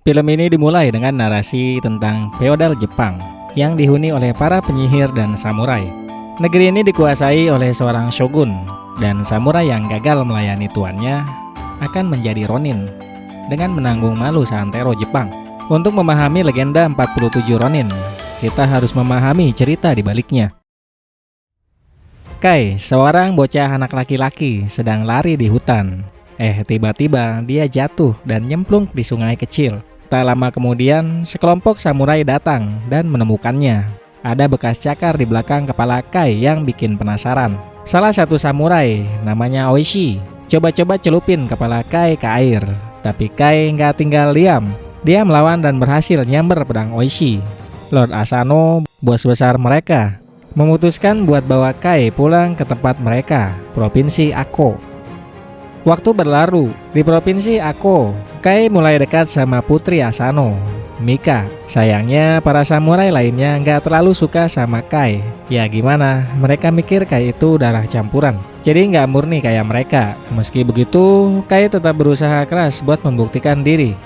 Film ini dimulai dengan narasi tentang feodal Jepang yang dihuni oleh para penyihir dan samurai. Negeri ini dikuasai oleh seorang shogun, dan samurai yang gagal melayani tuannya akan menjadi ronin dengan menanggung malu seantero Jepang. Untuk memahami legenda 47 ronin, kita harus memahami cerita di baliknya. Kai, seorang bocah anak laki-laki, sedang lari di hutan. Tiba-tiba dia jatuh dan nyemplung di sungai kecil. Tak lama kemudian, sekelompok samurai datang dan menemukannya. Ada bekas cakar di belakang kepala Kai yang bikin penasaran. Salah satu samurai, namanya Oishi, coba-coba celupin kepala Kai ke air. Tapi Kai nggak tinggal diam. Dia melawan dan berhasil nyamber pedang Oishi. Lord Asano, bos besar mereka, memutuskan buat bawa Kai pulang ke tempat mereka, Provinsi Ako. Waktu berlalu, di Provinsi Ako, Kai mulai dekat sama putri Asano, Mika. Sayangnya para samurai lainnya nggak terlalu suka sama Kai. Ya gimana, mereka mikir Kai itu darah campuran, jadi nggak murni kayak mereka. Meski begitu, Kai tetap berusaha keras buat membuktikan diri.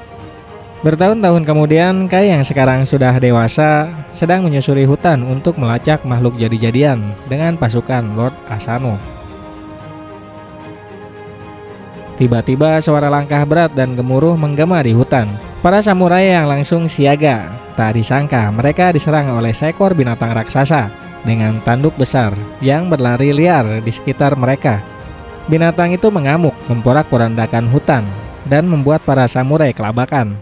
Bertahun-tahun kemudian, Kai yang sekarang sudah dewasa sedang menyusuri hutan untuk melacak makhluk jadi-jadian dengan pasukan Lord Asano. Tiba-tiba suara langkah berat dan gemuruh menggema di hutan. Para samurai yang langsung siaga. Tak disangka mereka diserang oleh seekor binatang raksasa dengan tanduk besar yang berlari liar di sekitar mereka. Binatang itu mengamuk, memporak-porandakan hutan dan membuat para samurai kelabakan.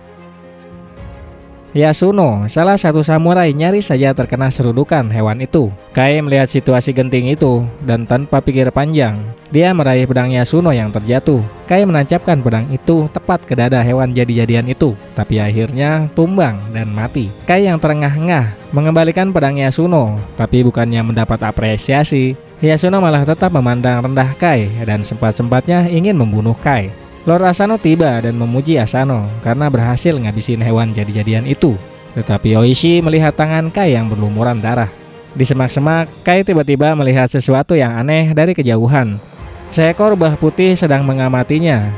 Yasuno, salah satu samurai, nyaris saja terkena serudukan hewan itu. Kai melihat situasi genting itu dan tanpa pikir panjang, dia meraih pedang Yasuno yang terjatuh. Kai menancapkan pedang itu tepat ke dada hewan jadi-jadian itu, tapi akhirnya tumbang dan mati. Kai yang terengah-engah mengembalikan pedang Yasuno, tapi bukannya mendapat apresiasi, Yasuno malah tetap memandang rendah Kai dan sempat-sempatnya ingin membunuh Kai. Lord Asano tiba dan memuji Asano karena berhasil ngabisin hewan jadi-jadian itu. Tetapi Oishi melihat tangan Kai yang berlumuran darah. Di semak-semak, Kai tiba-tiba melihat sesuatu yang aneh dari kejauhan. Seekor bah putih sedang mengamatinya.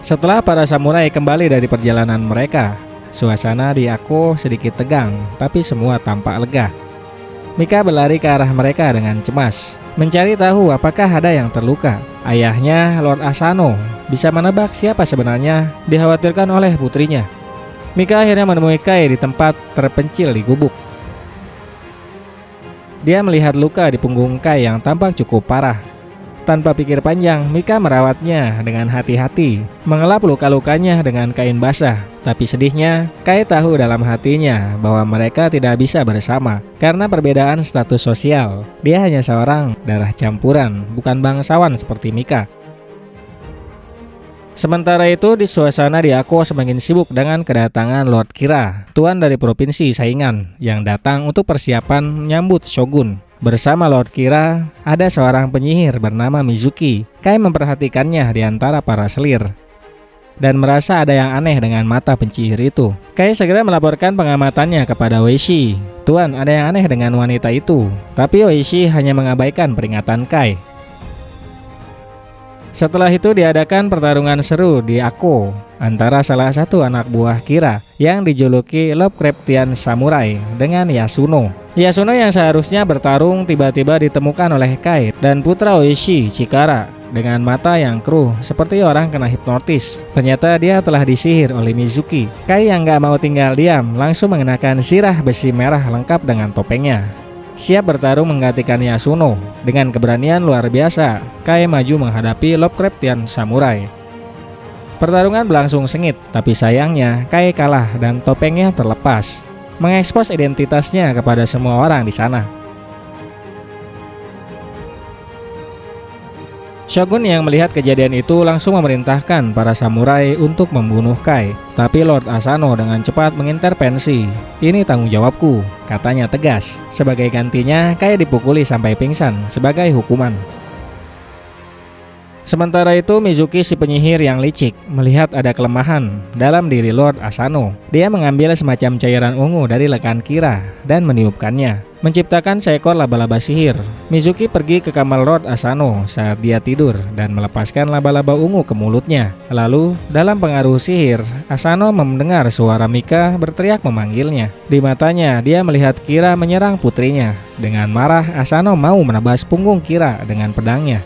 Setelah para samurai kembali dari perjalanan mereka, suasana di Ako sedikit tegang, tapi semua tampak lega. Mika berlari ke arah mereka dengan cemas, mencari tahu apakah ada yang terluka. Ayahnya, Lord Asano, bisa menebak siapa sebenarnya dikhawatirkan oleh putrinya. Mika akhirnya menemui Kai di tempat terpencil di gubuk. Dia melihat luka di punggung Kai yang tampak cukup parah. Tanpa pikir panjang, Mika merawatnya dengan hati-hati, mengelap luka-lukanya dengan kain basah. Tapi sedihnya, Kai tahu dalam hatinya bahwa mereka tidak bisa bersama karena perbedaan status sosial. Dia hanya seorang darah campuran, bukan bangsawan seperti Mika. Sementara itu, di suasana di Ako semakin sibuk dengan kedatangan Lord Kira, tuan dari provinsi saingan, yang datang untuk persiapan menyambut Shogun. Bersama Lord Kira, ada seorang penyihir bernama Mizuki. Kai memperhatikannya di antara para selir dan merasa ada yang aneh dengan mata penyihir itu. Kai segera melaporkan pengamatannya kepada Oishi. Tuan, ada yang aneh dengan wanita itu. Tapi Oishi hanya mengabaikan peringatan Kai. Setelah itu diadakan pertarungan seru di Ako antara salah satu anak buah Kira yang dijuluki Lovecraftian Samurai dengan Yasuno. Yasuno yang seharusnya bertarung tiba-tiba ditemukan oleh Kai dan putra Oishi, Chikara, dengan mata yang keruh seperti orang kena hipnotis. Ternyata dia telah disihir oleh Mizuki. Kai yang gak mau tinggal diam langsung mengenakan sirah besi merah lengkap dengan topengnya. Siap bertarung menggantikan Yasuno. Dengan keberanian luar biasa, Kai maju menghadapi Lovecraftian Samurai. Pertarungan berlangsung sengit, tapi sayangnya Kai kalah dan topengnya terlepas, mengekspos identitasnya kepada semua orang di sana. Shogun yang melihat kejadian itu langsung memerintahkan para samurai untuk membunuh Kai. Tapi Lord Asano dengan cepat mengintervensi. Ini tanggung jawabku, katanya tegas. Sebagai gantinya, Kai dipukuli sampai pingsan sebagai hukuman. Sementara itu, Mizuki si penyihir yang licik melihat ada kelemahan dalam diri Lord Asano. Dia mengambil semacam cairan ungu dari lengan Kira dan meniupkannya, menciptakan seekor laba-laba sihir. Mizuki pergi ke kamar Lord Asano saat dia tidur dan melepaskan laba-laba ungu ke mulutnya. Lalu, dalam pengaruh sihir, Asano mendengar suara Mika berteriak memanggilnya. Di matanya, dia melihat Kira menyerang putrinya. Dengan marah, Asano mau menebas punggung Kira dengan pedangnya.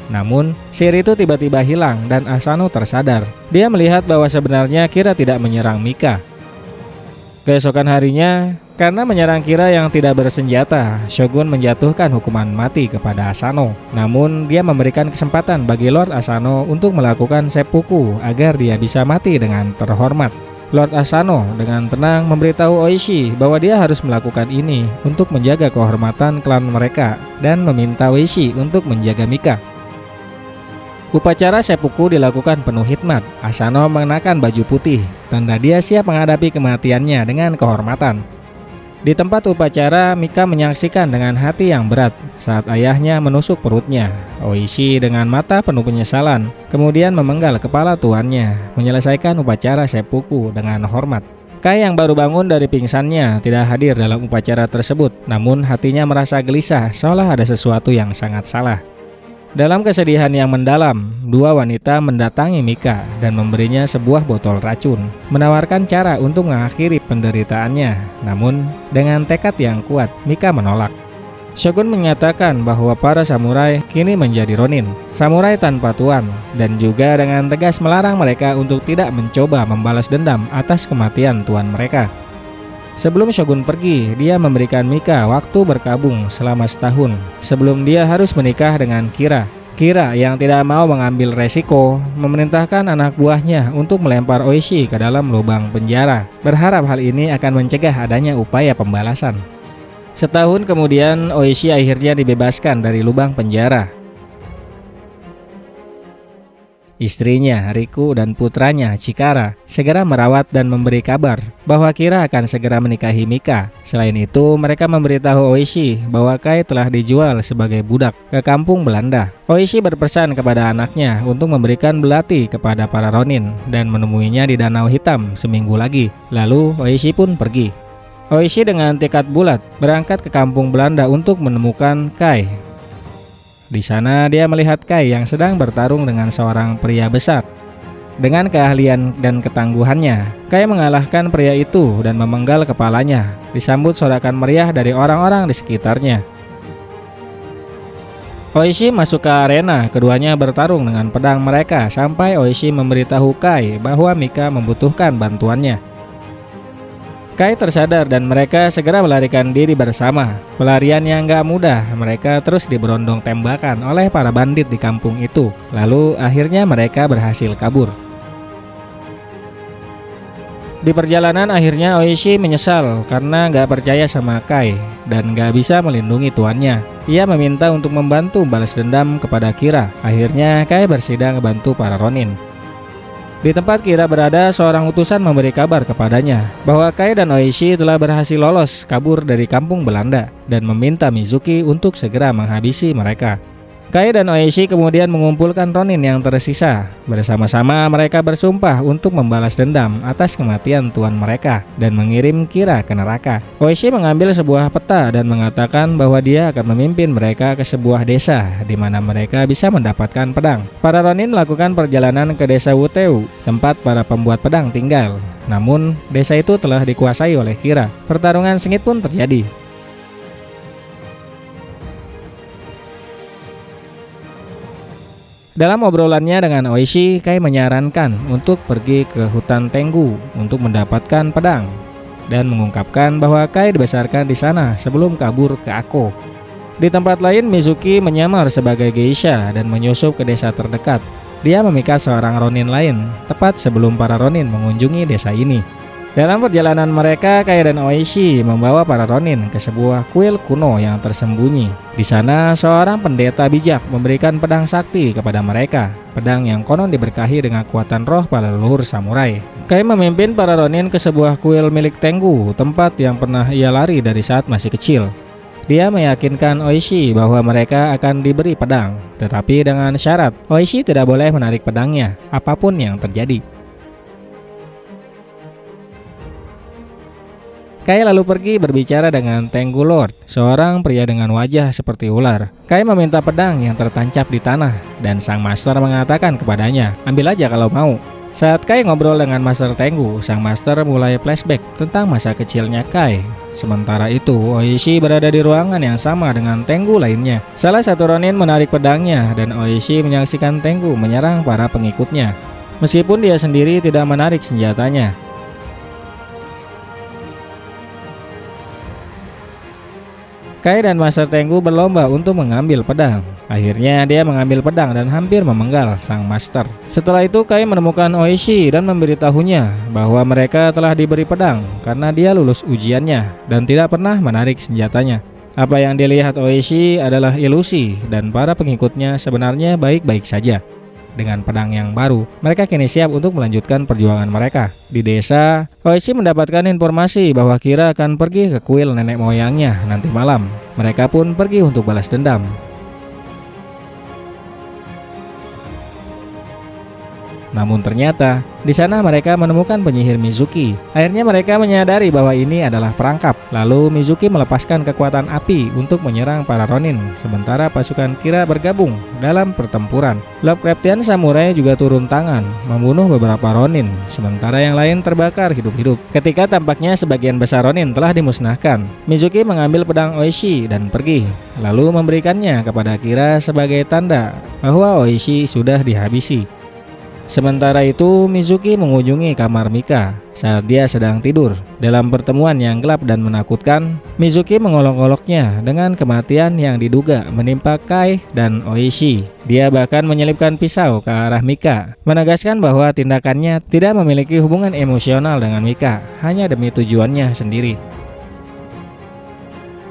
Namun, sihir itu tiba-tiba hilang dan Asano tersadar. Dia melihat bahwa sebenarnya Kira tidak menyerang Mika. Keesokan harinya, karena menyerang Kira yang tidak bersenjata, Shogun menjatuhkan hukuman mati kepada Asano. Namun, dia memberikan kesempatan bagi Lord Asano untuk melakukan seppuku agar dia bisa mati dengan terhormat. Lord Asano dengan tenang memberitahu Oishi bahwa dia harus melakukan ini untuk menjaga kehormatan klan mereka dan meminta Oishi untuk menjaga Mika. Upacara seppuku dilakukan penuh hikmat. Asano mengenakan baju putih, tanda dia siap menghadapi kematiannya dengan kehormatan. Di tempat upacara, Mika menyaksikan dengan hati yang berat saat ayahnya menusuk perutnya. Oishi dengan mata penuh penyesalan, kemudian memenggal kepala tuannya, menyelesaikan upacara seppuku dengan hormat. Kai yang baru bangun dari pingsannya tidak hadir dalam upacara tersebut, namun hatinya merasa gelisah seolah ada sesuatu yang sangat salah. Dalam kesedihan yang mendalam, dua wanita mendatangi Mika dan memberinya sebuah botol racun, menawarkan cara untuk mengakhiri penderitaannya. Namun, dengan tekad yang kuat, Mika menolak. Shogun menyatakan bahwa para samurai kini menjadi ronin, samurai tanpa tuan, dan juga dengan tegas melarang mereka untuk tidak mencoba membalas dendam atas kematian tuan mereka. Sebelum Shogun pergi, dia memberikan Mika waktu berkabung selama setahun sebelum dia harus menikah dengan Kira. Kira yang tidak mau mengambil resiko memerintahkan anak buahnya untuk melempar Oishi ke dalam lubang penjara, berharap hal ini akan mencegah adanya upaya pembalasan. Setahun kemudian, Oishi akhirnya dibebaskan dari lubang penjara. Istrinya, Riku, dan putranya, Chikara, segera merawat dan memberi kabar bahwa Kira akan segera menikahi Mika. Selain itu, mereka memberitahu Oishi bahwa Kai telah dijual sebagai budak ke kampung Belanda. Oishi berpesan kepada anaknya untuk memberikan belati kepada para ronin dan menemuinya di Danau Hitam seminggu lagi. Lalu, Oishi pun pergi. Oishi dengan tekad bulat berangkat ke kampung Belanda untuk menemukan Kai. Di sana dia melihat Kai yang sedang bertarung dengan seorang pria besar. Dengan keahlian dan ketangguhannya, Kai mengalahkan pria itu dan memenggal kepalanya, disambut sorakan meriah dari orang-orang di sekitarnya. Oishi masuk ke arena, keduanya bertarung dengan pedang mereka sampai Oishi memberitahu Kai bahwa Mika membutuhkan bantuannya. Kai tersadar dan mereka segera melarikan diri bersama. Pelarian yang gak mudah, mereka terus diberondong tembakan oleh para bandit di kampung itu. Lalu akhirnya mereka berhasil kabur. Di perjalanan akhirnya Oishi menyesal karena gak percaya sama Kai dan gak bisa melindungi tuannya. Ia meminta untuk membantu balas dendam kepada Kira. Akhirnya Kai bersidang membantu para ronin. Di tempat Kira berada, seorang utusan memberi kabar kepadanya bahwa Kai dan Oishi telah berhasil lolos kabur dari kampung Belanda dan meminta Mizuki untuk segera menghabisi mereka. Kai dan Oishi kemudian mengumpulkan ronin yang tersisa. Bersama-sama mereka bersumpah untuk membalas dendam atas kematian tuan mereka dan mengirim Kira ke neraka. Oishi mengambil sebuah peta dan mengatakan bahwa dia akan memimpin mereka ke sebuah desa di mana mereka bisa mendapatkan pedang. Para ronin melakukan perjalanan ke desa Wuteu, tempat para pembuat pedang tinggal. Namun, desa itu telah dikuasai oleh Kira. Pertarungan sengit pun terjadi. Dalam obrolannya dengan Oishi, Kai menyarankan untuk pergi ke hutan Tengu untuk mendapatkan pedang dan mengungkapkan bahwa Kai dibesarkan di sana sebelum kabur ke Ako. Di tempat lain, Mizuki menyamar sebagai geisha dan menyusup ke desa terdekat. Dia memikat seorang ronin lain tepat sebelum para ronin mengunjungi desa ini. Dalam perjalanan mereka, Kai dan Oishi membawa para ronin ke sebuah kuil kuno yang tersembunyi. Di sana, seorang pendeta bijak memberikan pedang sakti kepada mereka. Pedang yang konon diberkahi dengan kekuatan roh para leluhur samurai. Kai memimpin para ronin ke sebuah kuil milik Tengu, tempat yang pernah ia lari dari saat masih kecil. Dia meyakinkan Oishi bahwa mereka akan diberi pedang, tetapi dengan syarat Oishi tidak boleh menarik pedangnya, apapun yang terjadi. Kai lalu pergi berbicara dengan Tengu Lord, seorang pria dengan wajah seperti ular. Kai meminta pedang yang tertancap di tanah, dan sang master mengatakan kepadanya, "Ambil aja kalau mau." Saat Kai ngobrol dengan Master Tengu, sang master mulai flashback tentang masa kecilnya Kai. Sementara itu, Oishi berada di ruangan yang sama dengan Tengu lainnya. Salah satu Ronin menarik pedangnya, dan Oishi menyaksikan Tengu menyerang para pengikutnya. Meskipun dia sendiri tidak menarik senjatanya. Kai dan Master Tengu berlomba untuk mengambil pedang. Akhirnya dia mengambil pedang dan hampir memenggal sang master. Setelah itu Kai menemukan Oishi dan memberitahunya bahwa mereka telah diberi pedang karena dia lulus ujiannya dan tidak pernah menarik senjatanya. Apa yang dilihat Oishi adalah ilusi dan para pengikutnya sebenarnya baik-baik saja. Dengan pedang yang baru, mereka kini siap untuk melanjutkan perjuangan mereka. Di desa, Oishi mendapatkan informasi bahwa Kira akan pergi ke kuil nenek moyangnya nanti malam. Mereka pun pergi untuk balas dendam. Namun ternyata di sana mereka menemukan penyihir Mizuki. Akhirnya mereka menyadari bahwa ini adalah perangkap. Lalu Mizuki melepaskan kekuatan api untuk menyerang para Ronin, sementara pasukan Kira bergabung dalam pertempuran. Lovecraftian samurai juga turun tangan, membunuh beberapa Ronin, sementara yang lain terbakar hidup-hidup. Ketika tampaknya sebagian besar Ronin telah dimusnahkan, Mizuki mengambil pedang Oishi dan pergi, lalu memberikannya kepada Kira sebagai tanda bahwa Oishi sudah dihabisi. Sementara itu, Mizuki mengunjungi kamar Mika saat dia sedang tidur. Dalam pertemuan yang gelap dan menakutkan, Mizuki mengolok-oloknya dengan kematian yang diduga menimpa Kai dan Oishi. Dia bahkan menyelipkan pisau ke arah Mika, menegaskan bahwa tindakannya tidak memiliki hubungan emosional dengan Mika, hanya demi tujuannya sendiri.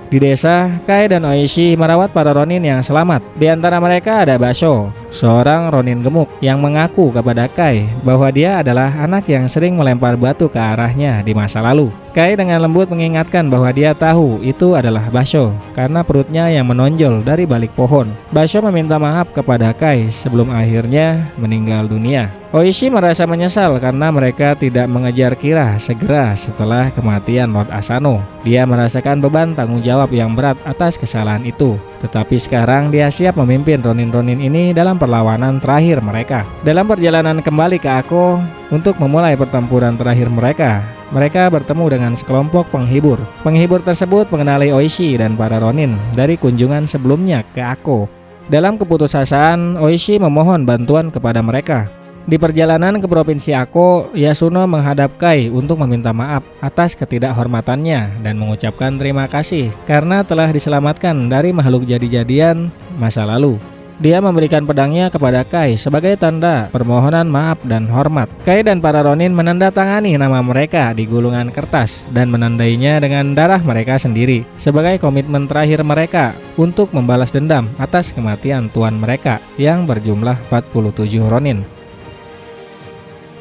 Di desa, Kai dan Oishi merawat para Ronin yang selamat. Di antara mereka ada Basho, seorang Ronin gemuk yang mengaku kepada Kai bahwa dia adalah anak yang sering melempar batu ke arahnya di masa lalu. Kai dengan lembut mengingatkan bahwa dia tahu itu adalah Basho karena perutnya yang menonjol dari balik pohon. Basho meminta maaf kepada Kai sebelum akhirnya meninggal dunia. Oishi merasa menyesal karena mereka tidak mengejar Kira segera setelah kematian Lord Asano. Dia merasakan beban tanggung jawab yang berat atas kesalahan itu. Tetapi sekarang dia siap memimpin Ronin-Ronin ini dalam perlawanan terakhir mereka. Dalam perjalanan kembali ke Ako untuk memulai pertempuran terakhir mereka, mereka bertemu dengan sekelompok penghibur. Penghibur tersebut mengenali Oishi dan para Ronin dari kunjungan sebelumnya ke Ako. Dalam keputusasaan, Oishi memohon bantuan kepada mereka. Di perjalanan ke Provinsi Ako, Yasuno menghadap Kai untuk meminta maaf atas ketidakhormatannya dan mengucapkan terima kasih karena telah diselamatkan dari makhluk jadi-jadian masa lalu. Dia memberikan pedangnya kepada Kai sebagai tanda permohonan maaf dan hormat. Kai dan para Ronin menandatangani nama mereka di gulungan kertas dan menandainya dengan darah mereka sendiri sebagai komitmen terakhir mereka untuk membalas dendam atas kematian tuan mereka yang berjumlah 47 Ronin.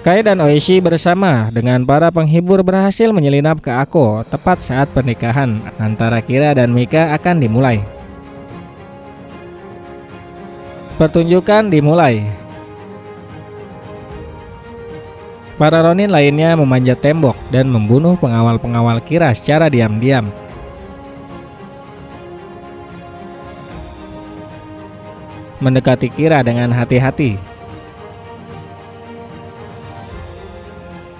Kai dan Oishi bersama dengan para penghibur berhasil menyelinap ke Ako tepat saat pernikahan antara Kira dan Mika akan dimulai. Pertunjukan dimulai. Para Ronin lainnya memanjat tembok dan membunuh pengawal-pengawal Kira secara diam-diam. Mendekati Kira dengan hati-hati.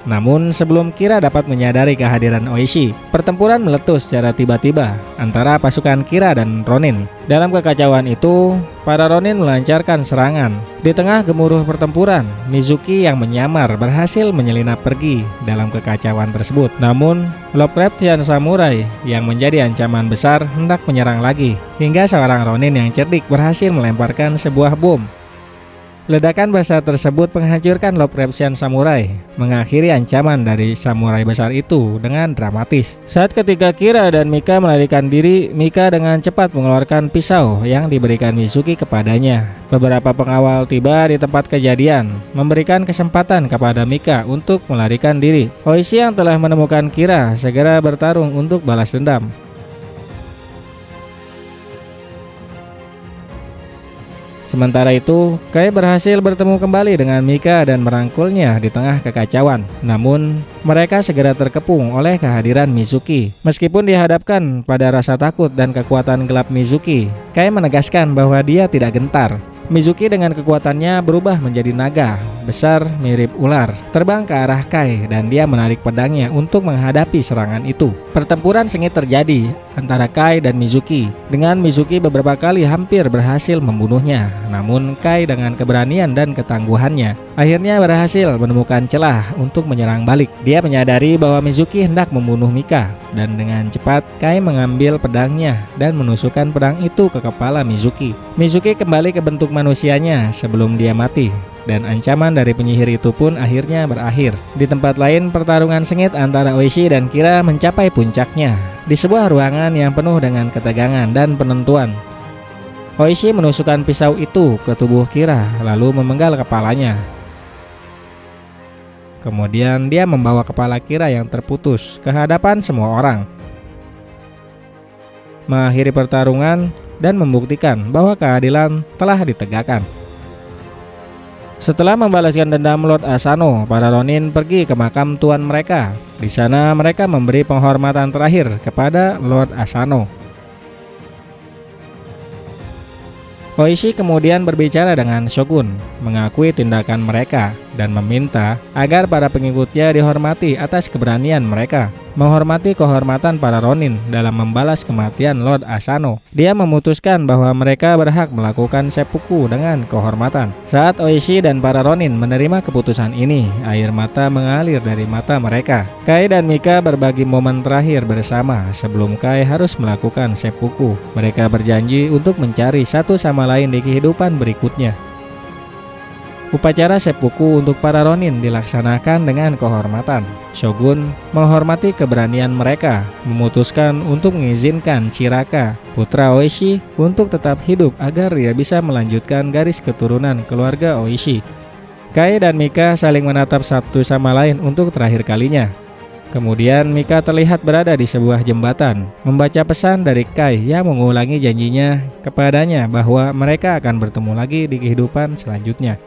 Namun sebelum Kira dapat menyadari kehadiran Oishi, pertempuran meletus secara tiba-tiba antara pasukan Kira dan Ronin. Dalam kekacauan itu, para Ronin melancarkan serangan. Di tengah gemuruh pertempuran, Mizuki yang menyamar berhasil menyelinap pergi dalam kekacauan tersebut. Namun, Lovecraftian samurai yang menjadi ancaman besar hendak menyerang lagi, hingga seorang Ronin yang cerdik berhasil melemparkan sebuah bom. Ledakan besar tersebut menghancurkan Lovecraftian samurai, mengakhiri ancaman dari samurai besar itu dengan dramatis. Saat ketika Kira dan Mika melarikan diri, Mika dengan cepat mengeluarkan pisau yang diberikan Mizuki kepadanya. Beberapa pengawal tiba di tempat kejadian, memberikan kesempatan kepada Mika untuk melarikan diri. Oishi yang telah menemukan Kira segera bertarung untuk balas dendam. Sementara itu, Kai berhasil bertemu kembali dengan Mika dan merangkulnya di tengah kekacauan. Namun, mereka segera terkepung oleh kehadiran Mizuki. Meskipun dihadapkan pada rasa takut dan kekuatan gelap Mizuki, Kai menegaskan bahwa dia tidak gentar. Mizuki dengan kekuatannya berubah menjadi naga, besar mirip ular, terbang ke arah Kai dan dia menarik pedangnya untuk menghadapi serangan itu. Pertempuran sengit terjadi antara Kai dan Mizuki, dengan Mizuki beberapa kali hampir berhasil membunuhnya. Namun Kai dengan keberanian dan ketangguhannya akhirnya berhasil menemukan celah untuk menyerang balik. Dia menyadari bahwa Mizuki hendak membunuh Mika dan dengan cepat Kai mengambil pedangnya dan menusukkan pedang itu ke kepala Mizuki. Mizuki kembali ke bentuk manusianya sebelum dia mati, dan ancaman dari penyihir itu pun akhirnya berakhir. Di tempat lain, pertarungan sengit antara Oishi dan Kira mencapai puncaknya di sebuah ruangan yang penuh dengan ketegangan dan penentuan. Oishi menusukkan pisau itu ke tubuh Kira lalu memenggal kepalanya. Kemudian dia membawa kepala Kira yang terputus ke hadapan semua orang, mengakhiri pertarungan dan membuktikan bahwa keadilan telah ditegakkan. Setelah membalaskan dendam Lord Asano, para Ronin pergi ke makam tuan mereka. Di sana mereka memberi penghormatan terakhir kepada Lord Asano. Oishi kemudian berbicara dengan Shogun, mengakui tindakan mereka dan meminta agar para pengikutnya dihormati atas keberanian mereka, menghormati kehormatan para Ronin dalam membalas kematian Lord Asano. Dia memutuskan bahwa mereka berhak melakukan seppuku dengan kehormatan. Saat Oishi dan para Ronin menerima keputusan ini, air mata mengalir dari mata mereka. Kai dan Mika berbagi momen terakhir bersama sebelum Kai harus melakukan seppuku. Mereka berjanji untuk mencari satu sama lain di kehidupan berikutnya. Upacara seppuku untuk para Ronin dilaksanakan dengan kehormatan. Shogun menghormati keberanian mereka, memutuskan untuk mengizinkan Chiraka, putra Oishi, untuk tetap hidup agar dia bisa melanjutkan garis keturunan keluarga Oishi. Kai dan Mika saling menatap satu sama lain untuk terakhir kalinya. Kemudian Mika terlihat berada di sebuah jembatan, membaca pesan dari Kai yang mengulangi janjinya kepadanya bahwa mereka akan bertemu lagi di kehidupan selanjutnya.